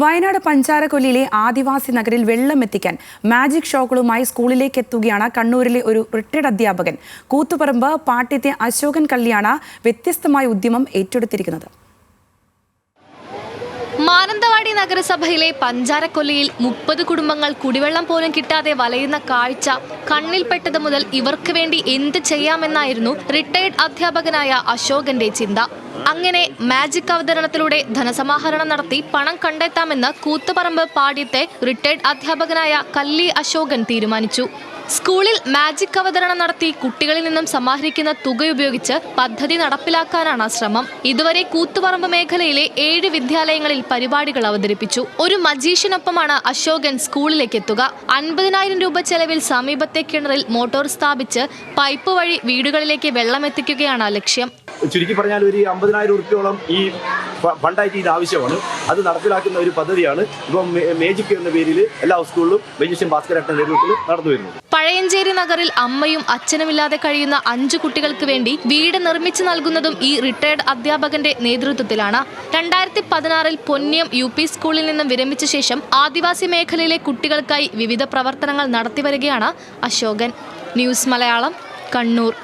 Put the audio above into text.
വയനാട് പഞ്ചാരക്കൊല്ലിയിലെ ആദിവാസി നഗരിൽ വെള്ളമെത്തിക്കാൻ magic ഷോകളുമായി സ്കൂളിലേക്ക് എത്തുകയാണ് കണ്ണൂരിലെ ഒരു റിട്ടയർഡ് അധ്യാപകൻ. കൂത്തുപറമ്പ് പാട്യത്തെ അശോകൻ കള്ളിയാണ് വ്യത്യസ്തമായ ഉദ്യമം ഏറ്റെടുത്തിരിക്കുന്നത്. മാനന്തവാടി നഗരസഭയിലെ പഞ്ചാരക്കൊല്ലിയിൽ 30 കുടുംബങ്ങൾ കുടിവെള്ളം പോലും കിട്ടാതെ വലയുന്ന കാഴ്ച കണ്ണിൽപ്പെട്ടത് മുതൽ ഇവർക്ക് വേണ്ടി എന്ത് ചെയ്യാമെന്നായിരുന്നു റിട്ടയർഡ് അധ്യാപകനായ അശോകന്റെ ചിന്ത. അങ്ങനെ മാജിക് അവതരണത്തിലൂടെ ധനസമാഹരണം നടത്തി പണം കണ്ടെത്താമെന്ന് കൂത്തുപറമ്പ് പാട്യത്തെ റിട്ടയർഡ് അധ്യാപകനായ കല്ലി അശോകൻ തീരുമാനിച്ചു. സ്കൂളിൽ മാജിക് അവതരണം നടത്തി കുട്ടികളിൽ നിന്നും സമാഹരിക്കുന്ന തുക ഉപയോഗിച്ച് പദ്ധതി നടപ്പിലാക്കാനാണ് ശ്രമം. ഇതുവരെ കൂത്തുപറമ്പ് മേഖലയിലെ 7 വിദ്യാലയങ്ങളിൽ പരിപാടികൾ അവതരിപ്പിച്ചു. ഒരു മജീഷ്യനൊപ്പമാണ് അശോകൻ സ്കൂളിലേക്ക് എത്തുക. 50,000 രൂപ ചെലവിൽ സമീപത്തെ കിണറിൽ മോട്ടോർ സ്ഥാപിച്ച് പൈപ്പ് വഴി വീടുകളിലേക്ക് വെള്ളമെത്തിക്കുകയാണ് ലക്ഷ്യം. ചുരുക്കി പറഞ്ഞാൽ ഒരു 50,000 രൂപയോളം ഈ ഫണ്ടായിട്ട് ഇത് ആവശ്യമാണ്. അത് നടപ്പിലാക്കുന്ന ഒരു പദ്ധതിയാണ് ഇപ്പം മേജിക് എന്ന പേരിൽ എല്ലാ സ്കൂളിലും മജീഷ്യൻ ഭാസ്കരന്റെ നേതൃത്വത്തിൽ നടന്നു വരുന്നത്. പഴയഞ്ചേരി നഗറിൽ അമ്മയും അച്ഛനുമില്ലാതെ കഴിയുന്ന 5 കുട്ടികൾക്ക് വേണ്ടി വീട് നിർമ്മിച്ചു നൽകുന്നതും ഈ റിട്ടയർഡ് അധ്യാപകന്റെ നേതൃത്വത്തിലാണ്. 2016 പൊന്നിയം UP സ്കൂളിൽ നിന്നും വിരമിച്ച ശേഷം ആദിവാസി മേഖലയിലെ കുട്ടികൾക്കായി വിവിധ പ്രവർത്തനങ്ങൾ നടത്തിവരികയാണ് അശോകൻ. ന്യൂസ് മലയാളം, കണ്ണൂർ.